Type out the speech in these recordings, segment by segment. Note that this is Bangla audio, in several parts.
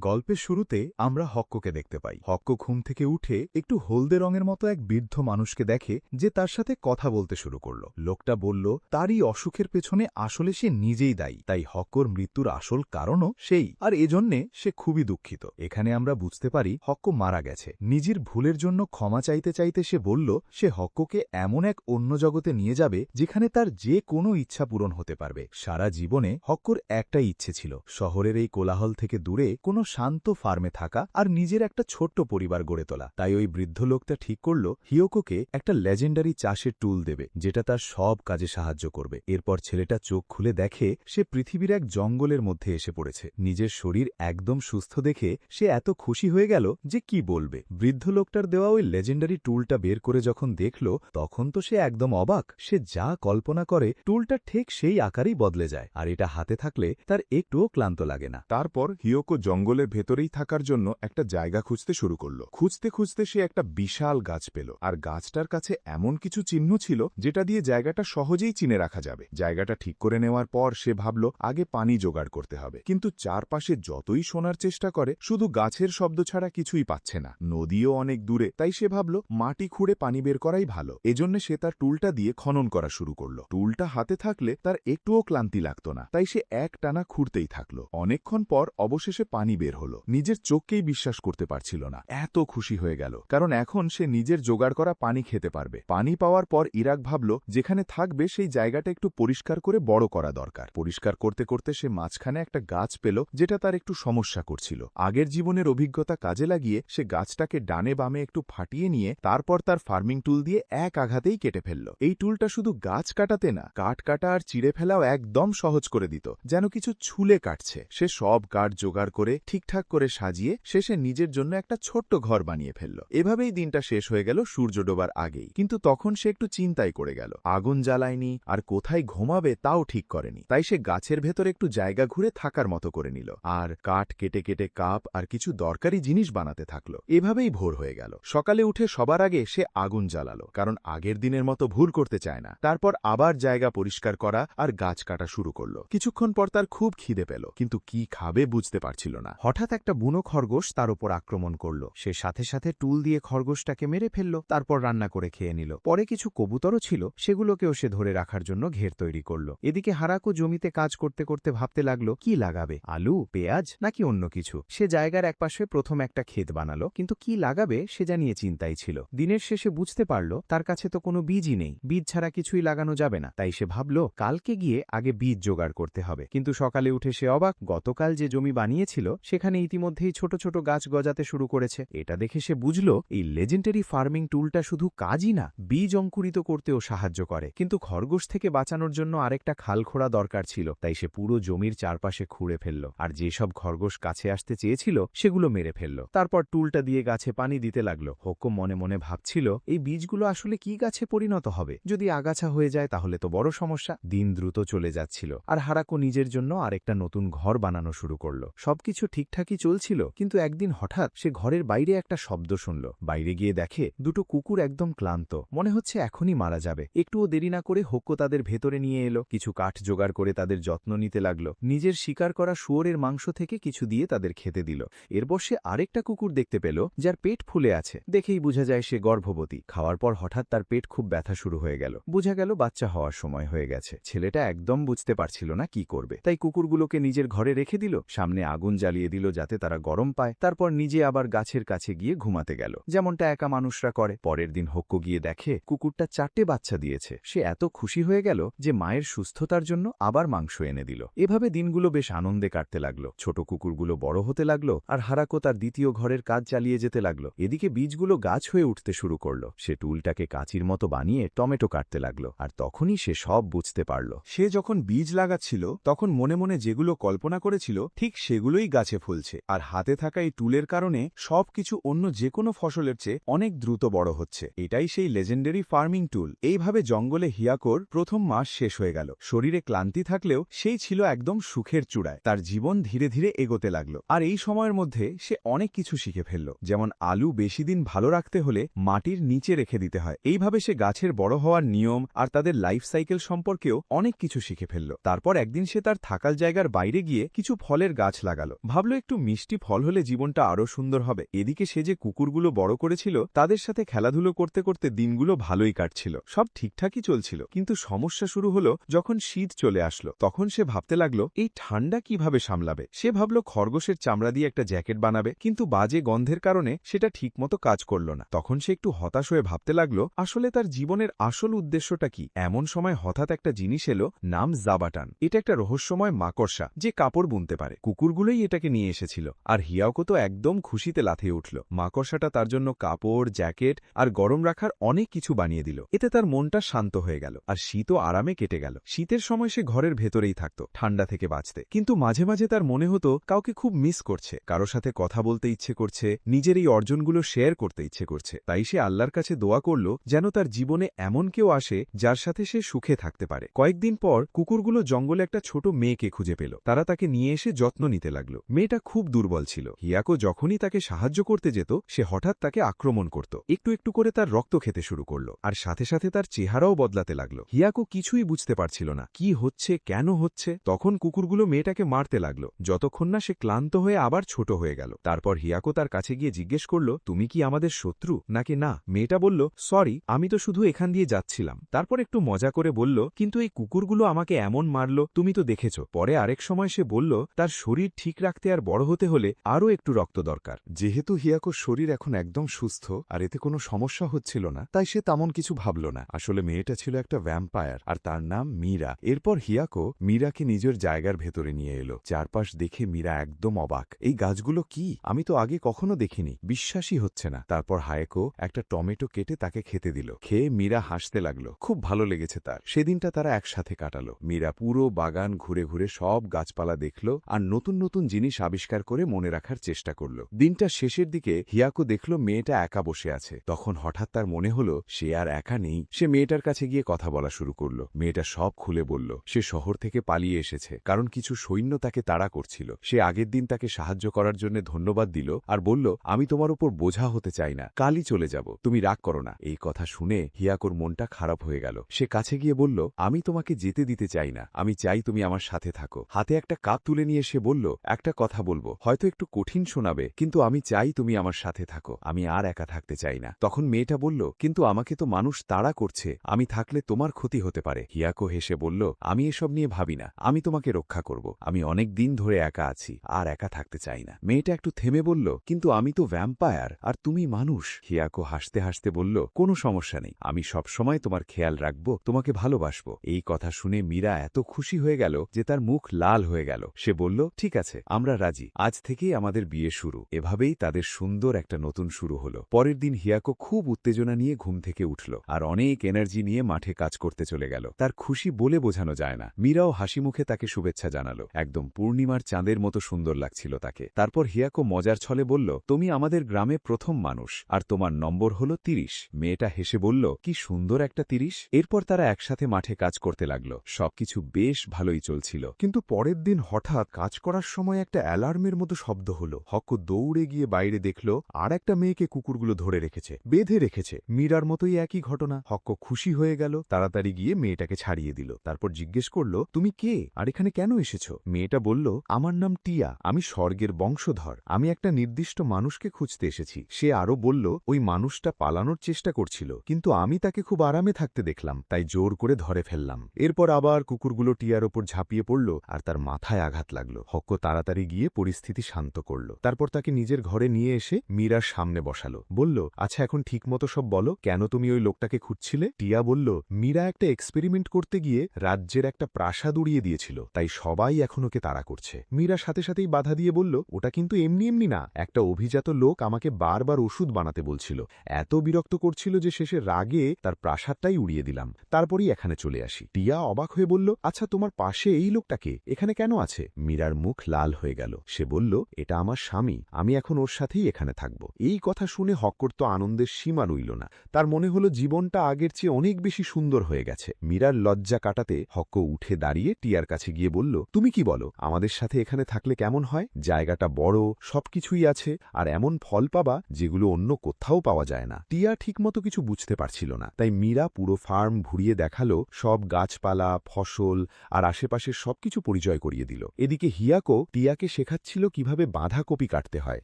গল্পের শুরুতে আমরা হক্ককে দেখতে পাই। হক্ক ঘুম থেকে উঠে একটু হলদে রঙের মতো এক বৃদ্ধ মানুষকে দেখে যে তার সাথে কথা বলতে শুরু করল। লোকটা বলল তারই অসুখের পেছনে আসলে সে নিজেই দায়ী, তাই হক্কর মৃত্যুর আসল কারণও সেই, আর এজন্যে সে খুবই দুঃখিত। এখানে আমরা বুঝতে পারি হক্ক মারা গেছে। নিজের ভুলের জন্য ক্ষমা চাইতে চাইতে সে বলল সে হক্ককে এমন এক অন্য জগতে নিয়ে যাবে যেখানে তার যে কোনো ইচ্ছা পূরণ হতে পারবে। সারা জীবনে হক্কর একটাই ইচ্ছে ছিল, শহরের এই কোলাহল থেকে দূরে কোনো শান্ত ফার্মে থাকা আর নিজের একটা ছোট্ট পরিবার গড়ে তোলা। তাই ওই বৃদ্ধ লোকটা ঠিক করল হিয়োকোকে একটা লেজেন্ডারি চাষের টুল দেবে যেটা তার সব কাজে সাহায্য করবে। এরপর ছেলেটা চোখ খুলে দেখে সে পৃথিবীর এক জঙ্গলের মধ্যে এসে পড়েছে। নিজের শরীর একদম সুস্থ দেখে সে এত খুশি হয়ে গেল যে কি বলবে। বৃদ্ধ লোকটার দেওয়া ওই লেজেন্ডারি টুলটা বের করে যখন দেখল তখন তো সে একদম অবাক। সে যা কল্পনা করে টুলটা ঠিক সেই আকারেই বদলে যায়, আর এটা হাতে থাকলে তার একটুও ক্লান্ত লাগে না। তারপর হিয়োকো জঙ্গলের ভেতরেই থাকার জন্য একটা জায়গা খুঁজতে শুরু করল। খুঁজতে খুঁজতে সে একটা বিশাল গাছ পেল, আর গাছটার কাছে এমন কিছু চিহ্ন ছিল যেটা দিয়ে জায়গাটা সহজেই চিনে রাখা যাবে। জায়গাটা ঠিক করে নেওয়ার পর সে ভাবল আগে পানি জোগাড় করতে হবে, কিন্তু চারপাশে যতই শোনার চেষ্টা করে শুধু গাছের শব্দ ছাড়া কিছুই পাচ্ছে না। নদীও অনেক দূরে, তাই সে ভাবল মাটি খুঁড়ে পানি বের করাই ভালো। এজন্য সে তার টুলটা দিয়ে খনন করা শুরু করল। টুলটা হাতে থাকলে তার একটুও ক্লান্তি লাগত না, তাই সে এক টানা খুঁড়তেই থাকলো। অনেকক্ষণ পর অবশেষে পানি বের হলো। নিজের চোখকেই বিশ্বাস করতে পারছিল না, এত খুশি হয়ে গেল, কারণ এখন সে নিজের জোগাড় করা পানি খেতে পারবে। পানি পাওয়ার পর ইরাক ভাবল যেখানে থাকবে সেই জায়গাটা একটু পরিষ্কার করে বড় করা দরকার। পরিষ্কার করতে করতে সে মাঝখানে একটা গাছ পেল যেটা তার একটু সমস্যা করছিল। আগের জীবনের অভিজ্ঞতা কাজে লাগিয়ে সে গাছটাকে ডানে বামে একটু ফাটিয়ে নিয়ে তারপর তার ফার্মিং টুল দিয়ে এক আঘাতেই কেটে ফেলল। এই টুলটা শুধু গাছ কাটাতে না, কাঠ কাটা আর চিড়ে ফেলাও একদম সহজ করে দিত, যেন কিছু ছুলে কাটছে। সে সব কাঠ জোগাড় করে ঠিকঠাক করে সাজিয়ে শেষে নিজের জন্য একটা ছোট্ট ঘর বানিয়ে ফেলল। এভাবেই দিনটা শেষ হয়ে গেল সূর্য ডোবার আগেই। কিন্তু তখন সে একটু চিন্তায় পড়ে গেল। আগুন জ্বালায়নি আর কোথায় ঘুমাবে তাও ঠিক করেনি, তাই সে গাছের ভেতর একটু জায়গা ঘুরে থাকার মতো করে নিল, আর কাঠ কেটে কেটে কাপ আর কিছু দরকারি জিনিস বানাতে থাকলো। এভাবেই ভোর হয়ে গেল। সকালে উঠে সবার আগে সে আগুন জ্বালালো, কারণ আগের দিনের মতো ভুল করতে চায় না। তারপর আবার জায়গা পরিষ্কার করা আর গাছ কাটা শুরু করলো। কিছুক্ষণ পর তার খুব খিদে পেল, কিন্তু কি খাবে বুঝতে পারছিল না। হঠাৎ একটা বুনো খরগোশ তার উপর আক্রমণ করল। সে সাথে সাথে টুল দিয়ে খরগোশটাকে মেরে ফেলল, তারপর রান্না করে খেয়ে নিল। পরে কিছু কবুতরও ছিল, সেগুলোকেও সে ধরে রাখার জন্য ঘের তৈরি করল। এদিকে হারাকো জমিতে কাজ করতে করতে ভাবতে লাগলো কি লাগাবে, আলু, পেঁয়াজ নাকি অন্য কিছু। সে জায়গার একপাশে প্রথম একটা ক্ষেত বানালো, কিন্তু কি লাগাবে সে জানিয়ে চিন্তাই ছিল। দিনের শেষে বুঝতে পারল তার কাছে তো কোনো বীজই নেই, বীজ ছাড়া কিছুই লাগানো যাবে না। তাই সে ভাবল কালকে গিয়ে আগে বীজ জোগাড় করতে হবে। কিন্তু সকালে উঠে সে অবাক, গতকাল যে জমি বানিয়েছিল সেখানে ইতিমধ্যেই ছোট ছোট গাছ গজাতে শুরু করেছে। এটা দেখে সে বুঝল এই লেজেন্ডারি ফার্মিং টুলটা শুধু কাজই না, বীজ অঙ্কুরিত করতেও সাহায্য করে। কিন্তু খরগোশ থেকে বাঁচানোর জন্য আরেকটা খাল খোঁড়া দরকার ছিল, তাই সে পুরো জমির চারপাশে খুঁড়ে ফেলল, আর যেসব খরগোশ কাছে আসতে চেয়েছিল সেগুলো মেরে ফেলল। তারপর টুলটা দিয়ে গাছে পানি দিতে লাগলো। হক্কো মনে মনে ভাবছিল এই বীজগুলো আসলে কি গাছে পরিণত হবে, যদি আগাছা হয়ে যায় তাহলে তো বড় সমস্যা। দিন দ্রুত চলে যাচ্ছিল, আর হারাকো নিজের জন্য আরেকটা নতুন ঘর বানানো শুরু করল। সবকিছু ঠিকঠাকই চলছিল, কিন্তু একদিন হঠাৎ সে ঘরের বাইরে একটা শব্দ শুনল। বাইরে গিয়ে দেখে দুটো কুকুর একদম ক্লান্ত, মনে হচ্ছে এখনই মারা যাবে। একটুও দেরি না করে হক্কো তাদের ভেতরে নিয়ে এলো, কিছু কাঠ জোগাড় করে তাদের যত্ন নিতে লাগলো। নিজের শিকার করা শুয়োরের মাংস থেকে কিছু দিয়ে তাদের খেতে দিল। এরপর সে আরেকটা কুকুর দেখতে পেল যার পেট ফুলে আছে, দেখেই বোঝা যায় সে গর্ভবতী। খাওয়ার পর হঠাৎ তার পেট খুব ব্যথা শুরু হয়ে গেল, বোঝা গেল বাচ্চা হওয়ার সময় হয়ে গেছে। ছেলেটা একদম বুঝতে পারছিল না কি করবে, তাই কুকুরগুলোকে নিজের ঘরে রেখে দিল, সামনে আগুন জ্বালিয়ে দিল যাতে তারা গরম পায়। তারপর নিজে আবার গাছের কাছে গিয়ে ঘুমাতে গেল, যেমনটা একা মানুষরা করে। পরের দিন হক্কো গিয়ে দেখে কুকুরটা 4টে বাচ্চা দিয়েছে। সে এত খুশি হয়ে গেল যে মায়ের সুস্থতার জন্য আবার মাংস এনে দিল। এভাবে দিনগুলো বেশ আনন্দে কাটতে লাগলো। ছোট কুকুরগুলো বড় হতে লাগলো, আর হারাকো তার দ্বিতীয় ঘরের কাজ চালিয়ে যেতে লাগলো। এদিকে বীজগুলো গাছ হয়ে উঠতে শুরু করলো। সে টুলটাকে কাঁচির মতো বানিয়ে টমেটো কাটতে লাগলো, আর তখনই সে সব বুঝতে পারল। সে যখন বীজ লাগাচ্ছিল তখন মনে মনে যেগুলো কল্পনা করেছিল ঠিক সেগুলোই গাছে ফলছে, আর হাতে থাকা এই টুলের কারণে সবকিছু অন্য যে কোনো ফসলের চেয়ে অনেক দ্রুত বড় হচ্ছে। এটাই সেই লেজেন্ডারি ফার্মিং টুল। এইভাবে জঙ্গলে হিয়াকোর প্রথম মাস শেষ হয়ে গেল। শরীরে ক্লান্তি থাকলেও সেই ছিল একদম সুখের চূড়ায়। তার জীবন ধীরে ধীরে এগোতে লাগলো, আর এই সময়ের মধ্যে সে অনেক কিছু শিখে ফেলল, যেমন আলু বেশি দিন ভালো রাখতে হলে মাটির নিচে রেখে দিতে হয়। এইভাবে সে গাছের বড় হওয়ার নিয়ম আর তাদের লাইফ সাইকেল সম্পর্কেও অনেক কিছু শিখে ফেলল। তারপর একদিন সে তার থাকার জায়গার বাইরে গিয়ে কিছু ফলের গাছ লাগালো। ভাবল ভাবল একটু মিষ্টি ফল হলে জীবনটা আরও সুন্দর হবে। এদিকে সে যে কুকুরগুলো বড় করেছিল তাদের সাথে খেলাধুলো করতে করতে দিনগুলো ভালোই কাটছিল, সব ঠিকঠাকই চলছিল। কিন্তু সমস্যা শুরু হলো যখন শীত চলে আসলো। তখন সে ভাবতে লাগলো এই ঠান্ডা কিভাবে সামলাবে। সে ভাবল খরগোশের চামড়া দিয়ে একটা জ্যাকেট বানাবে, কিন্তু বাজে গন্ধের কারণে সেটা ঠিকমতো কাজ করল না। তখন সে একটু হতাশ হয়ে ভাবতে লাগলো আসলে তার জীবনের আসল উদ্দেশ্যটা কি। এমন সময় হঠাৎ একটা জিনিস এলো, নাম জাবাটান। এটা একটা রহস্যময় মাকড়সা যে কাপড় বুনতে পারে। কুকুরগুলোই এটাকে নিয়ে এসেছিল, আর হিয়াকো তো একদম খুশিতে লাথিয়ে উঠল। মাকড়সাটা তার জন্য কাপড়, জ্যাকেট আর গরম রাখার অনেক কিছু বানিয়ে দিল। এতে তার মনটা শান্ত হয়ে গেল, আর শীতও আরামে কেটে গেল। শীতের সময় সে ঘরের ভেতরেই থাকত ঠান্ডা থেকে বাঁচতে, কিন্তু মাঝে মাঝে তার মনে হতো কাউকে খুব মিস করছে, কারো সাথে কথা বলতে ইচ্ছে করছে, নিজের এই অর্জনগুলো শেয়ার করতে ইচ্ছে করছে। তাই সে আল্লাহর কাছে দোয়া করল যেন তার জীবনে এমন কেউ আসে যার সাথে সে সুখে থাকতে পারে। কয়েকদিন পর কুকুরগুলো জঙ্গলে একটা ছোট মেয়েকে খুঁজে পেল। তারা তাকে নিয়ে এসে যত্ন নিতে লাগল। মেয়েটা খুব দুর্বল ছিল। হিয়াকো যখনই তাকে সাহায্য করতে যেত সে হঠাৎ তাকে আক্রমণ করত, একটু একটু করে তার রক্ত খেতে শুরু করল, আর সাথে সাথে তার চেহারাও বদলাতে লাগলো। হিয়াকো কিছুই বুঝতে পারছিল না কি হচ্ছে, কেন হচ্ছে। তখন কুকুরগুলো মেয়েটাকে মারতে লাগলো যতক্ষণ না সে ক্লান্ত হয়ে আবার ছোট হয়ে গেল। তারপর হিয়াকো তার কাছে গিয়ে জিজ্ঞেস করল, তুমি কি আমাদের শত্রু নাকি না? মেয়েটা বলল, সরি, আমি তো শুধু এখান দিয়ে যাচ্ছিলাম। তারপর একটু মজা করে বলল, কিন্তু এই কুকুরগুলো আমাকে এমন মারল, তুমি তো দেখেছ। পরে আরেক সময় সে বলল তার শরীর ঠিক রাখতে আর বড় হতে হলে আরও একটু রক্ত দরকার। যেহেতু হিয়াকোর শরীর এখন একদম সুস্থ আর এতে কোনো সমস্যা হচ্ছিল না, তাই সে তেমন কিছু ভাবল না। আসলে মেয়েটা ছিল একটা ভ্যাম্পায়ার, আর তার নাম মীরা। এরপর হিয়াকো মীরাকে নিজের জায়গার ভেতরে নিয়ে এলো। চারপাশ দেখে মীরা একদম অবাক। এই গাছগুলো কি? আমি তো আগে কখনো দেখিনি, বিশ্বাসই হচ্ছে না। তারপর হায়েকো একটা টমেটো কেটে তাকে খেতে দিল। খেয়ে মীরা হাসতে লাগলো, খুব ভালো লেগেছে তার। সেদিনটা তারা একসাথে কাটালো। মীরা পুরো বাগান ঘুরে ঘুরে সব গাছপালা দেখল আর নতুন নতুন জিনিস আবিষ্কার করে মনে রাখার চেষ্টা করল। দিনটা শেষের দিকে হিয়াকো দেখল মেয়েটা একা বসে আছে। তখন হঠাৎ তার মনে হলো সে আর একা নেই। সে মেয়েটার কাছে গিয়ে কথা বলা শুরু করল। মেয়েটা সব খুলে বলল সে শহর থেকে পালিয়ে এসেছে কারণ কিছু সৈন্য তাকে তাড়া করছিল। সে আগের দিন তাকে সাহায্য করার জন্য ধন্যবাদ দিল আর বলল, আমি তোমার উপর বোঝা হতে চাই না, কালই চলে যাব, তুমি রাগ করো না। এই কথা শুনে হিয়াকোর মনটা খারাপ হয়ে গেল। সে কাছে গিয়ে বলল, আমি তোমাকে যেতে দিতে চাই না, আমি চাই তুমি আমার সাথে থাকো। হাতে একটা কাপ তুলে নিয়ে সে বলল, একটা কথা বলবো, হয়তো একটু কঠিন শোনাবে, কিন্তু আমি চাই তুমি আমার সাথে থাকো, আমি আর একা থাকতে চাই না। তখন মেয়েটা বলল, কিন্তু আমাকে তো মানুষ তাড়া করছে, আমি থাকলে তোমার ক্ষতি হতে পারে। হিয়াকো হেসে বলল, আমি এসব নিয়ে ভাবি না, আমি তোমাকে রক্ষা করব, আমি অনেক দিন ধরে একা আছি, আর একা থাকতে চাই না। মেয়েটা একটু থেমে বলল, কিন্তু আমি তো ভ্যাম্পায়ার আর তুমি মানুষ। হিয়াকো হাসতে হাসতে বলল, কোনো সমস্যা নেই, আমি সব সময় তোমার খেয়াল রাখবো, তোমাকে ভালোবাসবো। এই কথা শুনে মীরা এত খুশি হয়ে গেল যে তার মুখ লাল হয়ে গেল। সে বলল, ঠিক আছে, আমরা রাজি, আজ থেকেই আমাদের বিয়ে শুরু। এভাবেই তাদের সুন্দর একটা নতুন শুরু হলো। পরের দিন হিয়াকো খুব উত্তেজনা নিয়ে ঘুম থেকে উঠল আর অনেক এনার্জি নিয়ে মাঠে কাজ করতে চলে গেল। তার খুশি বলে বোঝানো যায় না। মীরাও হাসি মুখে তাকে শুভেচ্ছা জানালো। একদম পূর্ণিমার চাঁদের মতো সুন্দর লাগছিল তাকে। তারপর হিয়াকো মজার ছলে বলল, তুমি আমাদের গ্রামে প্রথম মানুষ, আর তোমার নম্বর হলো 30। মেয়েটা হেসে বলল, কি সুন্দর একটা 30। এরপর তারা একসাথে মাঠে কাজ করতে লাগলো। সবকিছু বেশ ভালোই চলছিল। কিন্তু পরের দিন হঠাৎ কাজ করার সময় একটা অ্যালার্মের মতো শব্দ হলো। হক্ক দৌড়ে গিয়ে বাইরে দেখল আর একটা মেয়েকে কুকুরগুলো ধরে রেখেছে, বেঁধে রেখেছে। মীরার মতোই একই ঘটনা। হক্ক খুশি হয়ে গেল, তাড়াতাড়ি গিয়ে মেয়েটাকে ছাড়িয়ে দিল। তারপর জিজ্ঞেস করল, তুমি কে আর এখানে কেন এসেছো? মেয়েটা বলল, আমার নাম টিয়া, আমি স্বর্গের বংশধর, আমি একটা নির্দিষ্ট মানুষকে খুঁজতে এসেছি। সে আরো বলল, ওই মানুষটা পালানোর চেষ্টা করছিল, কিন্তু আমি তাকে খুব আরামে থাকতে দেখলাম, তাই জোর করে ধরে ফেললাম। এরপর আবার কুকুরগুলো টিয়ার ওপর ঝাঁপিয়ে পড়ল আর তার মাথায় আঘাত লাগলো। হক্ক তাড়াতাড়ি গিয়ে পরিস্থিতি শান্ত করল। তারপর তাকে নিজের ঘরে নিয়ে এসে মীরার সামনে বসালো। বলল, আচ্ছা এখন ঠিকমতো সব বলো, কেন তুমি ওই লোকটাকে খুঁজছিলে? টিয়া বলল, মীরা একটা এক্সপেরিমেন্ট করতে গিয়ে রাজ্যের একটা প্রাসাদ উড়িয়ে দিয়েছিল, তাই সবাই এখন ওকে তাড়া করছে। মীরা সাথে সাথেই বাধা দিয়ে বলল, ওটা কিন্তু এমনি এমনি না, একটা অভিজাত লোক আমাকে বারবার ওষুধ বানাতে বলছিল, এত বিরক্ত করছিল যে শেষে রাগে তার প্রাসাদটাই উড়িয়ে দিলাম, তারপরই এখানে চলে আসি। টিয়া অবাক হয়ে বলল, আচ্ছা তোমার পাশে এই লোকটাকে এখানে কেন আছে? মীরার মুখ লাল হয়ে গেল। সে বলল, এটা আমার স্বামী, আমি এখন ওর সাথেই এখানে থাকব। এই কথা শুনে হক্কর তো আনন্দের সীমা রইল না। তার মনে হলো জীবনটা আগের চেয়ে অনেক বেশি সুন্দর হয়ে গেছে। মীরার লজ্জা কাটাতে হক্ক উঠে দাঁড়িয়ে টিয়ার কাছে গিয়ে বলল, তুমি কি বলো, আমাদের সাথে এখানে থাকলে কেমন হয়? জায়গাটা বড়, সবকিছুই আছে, আর এমন ফল পাবা যেগুলো অন্য কোথাও পাওয়া যায় না। টিয়া ঠিকমতো কিছু বুঝতে পারছিল না, তাই মীরা পুরো ফার্ম ঘুরিয়ে দেখালো, সব গাছপালা, ফসল আর আশেপাশের সবকিছু পরিচয় করিয়ে দিল। এদিকে হিয়াকো টিয়াকে শেখাচ্ছিল কিভাবে বাঁধাকপি কাটতে হয়,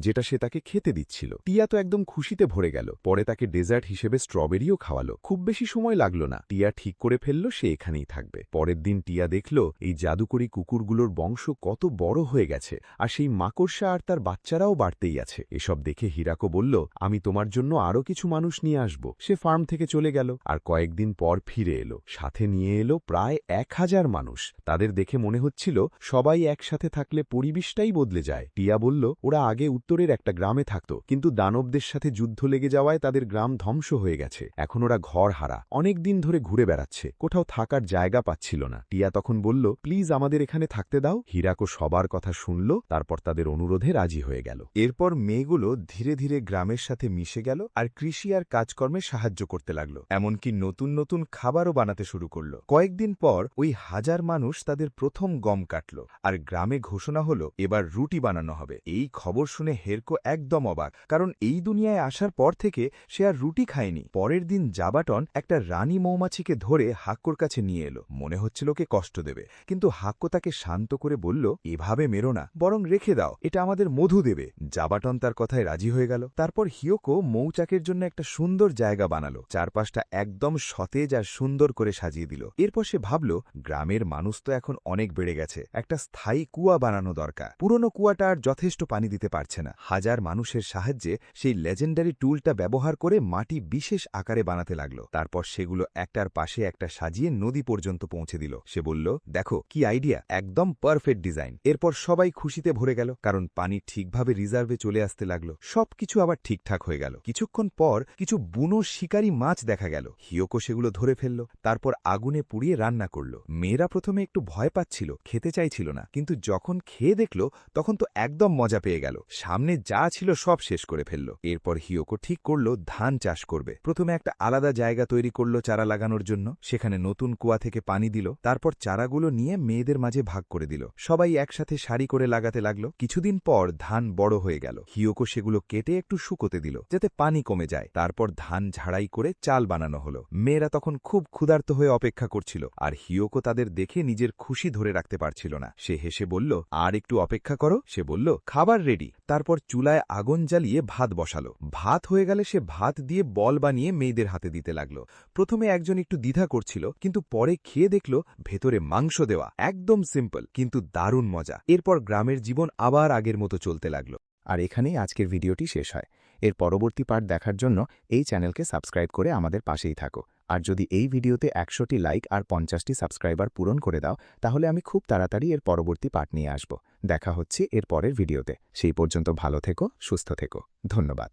যেটা সে তাকে খেতে দিচ্ছিল। টিয়া তো একদম খুশিতে ভরে গেল। পরে তাকে ডেজার্ট হিসেবে স্ট্রবেরিও খাওয়ালো। খুব বেশি সময় লাগলো না, টিয়া ঠিক করে ফেলল সে এখানেই থাকবে। পরের দিন টিয়া দেখল এই জাদুকরী কুকুরগুলোর বংশ কত বড় হয়ে গেছে, আর সেই মাকড়সা আর তার বাচ্চারাও বাড়তেই আছে। এসব দেখে হিরাকো বলল, আমি তোমার জন্য আরও কিছু মানুষ নিয়ে আসব। সে ফার্ম থেকে চলে গেল, আর কয়েকদিন পর ফিরে এলো। সাথে নিয়ে এলো প্রায় 1000 মানুষ। তাদের দেখে মনে হচ্ছিল সবাই একসাথে থাকলে পরিবেশটাই বদলে যায়। টিয়া বলল, ওরা আগে উত্তরের একটা গ্রামে থাকত, কিন্তু দানবদের সাথে যুদ্ধ লেগে যাওয়ায় তাদের গ্রাম ধ্বংস হয়ে গেছে। এখন ওরা ঘর হারা, অনেক দিন ধরে ঘুরে বেড়াচ্ছে, কোথাও থাকার জায়গা পাচ্ছিল না। টিয়া তখন বলল, প্লিজ আমাদের এখানে থাকতে দাও। হিরাকো সবার কথা শুনল, তারপর তাদের অনুরোধে রাজি হয়ে গেল। এরপর মেয়েগুলো ধীরে ধীরে গ্রামের সাথে মিশে গেল, আর কৃষি আর কাজকর্মে সাহায্য করতে লাগলো। এমনকি নতুন নতুন খাবারও বানাতে শুরু করলো। কয়েকদিন পর ওই 1000 মানুষ তাদের প্রথম গম কাটল, আর গ্রামে ঘোষণা হলো এবার রুটি বানানো হবে। এই খবর শুনে হেরকো একদম অবাক, কারণ এই দুনিয়ায় আসার পর থেকে সে আর রুটি খায়নি। পরের দিন জাবাটন একটা রানী মৌমাছিকে ধরে হাক্কোর কাছে নিয়ে এলো। মনে হচ্ছিল ওকে কষ্ট দেবে, কিন্তু হাক্কো তাকে শান্ত করে বলল, এভাবে মেরো না, বরং রেখে দাও, এটা আমাদের মধু দেবে। জাবাটন তার কথায় রাজি হয়ে গেল। তারপর হিয়োকো মৌচাকের জন্য একটা সুন্দর জায়গা বানালো, চারপাশটা একদম সতেজ আর সুন্দর করে সাজিয়ে দিল। এরপর সে ভাবল, গ্রামের মানুষ তো এখন অনেক বেড়ে গেছে, একটা স্থায়ী কুয়া বানানো দরকার। পুরনো কুয়াটা আর যথেষ্ট পানি দিতে পারছে না। 1000 মানুষের সাহায্যে সেই লেজেন্ডারি টুলটা ব্যবহার করে মাটি বিশেষ আকারে বানাতে লাগলো। তারপর সেগুলো একটার পাশে একটা সাজিয়ে নদী পর্যন্ত পৌঁছে দিল। সে বলল, দেখো কি আইডিয়া, একদম পারফেক্ট ডিজাইন। এরপর সবাই খুশিতে ভরে গেল, কারণ পানি ঠিকভাবে রিজার্ভে চলে আসতে লাগলো। সবকিছু আবার ঠিকঠাক হয়ে গেল। কিছুক্ষণ পর কিছু বুনো শিকারী মাছ দেখা গেল। হিয়োকো সেগুলো ধরে ফেলল, তারপর আগুনে পুড়িয়ে রান্না করল। মেয়েরা প্রথমে একটু ভয় পাচ্ছিল, খেতে চাইছিল না, কিন্তু যখন খেয়ে দেখল তখন তো একদম মজা পেয়ে গেল। সামনে যা ছিল সব শেষ করে ফেলল। এরপর হিয়োকো ঠিক করল ধান চাষ করবে। প্রথমে একটা আলাদা জায়গা তৈরি করল চারা লাগানোর জন্য। সেখানে নতুন কুয়া থেকে পানি দিল, তারপর চারাগুলো নিয়ে মেয়েদের মাঝে ভাগ করে দিল। সবাই একসাথে সারি করে লাগাতে লাগলো। কিছুদিন পর ধান বড় হয়ে গেল। হিয়োকো সেগুলো কেটে একটু শুকোতে দিল, যাতে পানি কমে যায়। তারপর ধান ঝাড়াই করে চাল বানানো হলো। মেয়েরা তখন খুব ক্ষুধার্ত হয়ে অপেক্ষা করছিল, আর হিয়োকো তাদের দেখে নিজের খুশি ধরে রাখতে পারছিল না। সে হেসে বলল, আর একটু অপেক্ষা করো। সে বলল, খাবার রেডি। তারপর চুলায় আগুন জ্বালিয়ে ভাত বসালো। ভাত হয়ে গেলে সে ভাত দিয়ে বল বানিয়ে মেয়েদের হাতে দিতে লাগলো। প্রথমে একজন একটু দ্বিধা করছিল, কিন্তু পরে খেয়ে দেখল ভেতরে মাংস দেওয়া। একদম সিম্পল, কিন্তু দারুণ মজা। এরপর গ্রামের জীবন আবার আগের মতো চলতে লাগলো। আর এখানেই আজকের ভিডিওটি শেষ হয়। এর পরবর্তী পার্ট দেখার জন্য এই চ্যানেলকে সাবস্ক্রাইব করে আমাদের পাশেই থাকো। আর যদি এই ভিডিওতে 100টি লাইক আর 50টি সাবস্ক্রাইবার পূরণ করে দাও, তাহলে আমি খুব তাড়াতাড়ি এর পরবর্তী পার্ট নিয়ে আসব। দেখা হচ্ছে এর পরের ভিডিওতে। সেই পর্যন্ত ভালো থেকো, সুস্থ থেকো। ধন্যবাদ।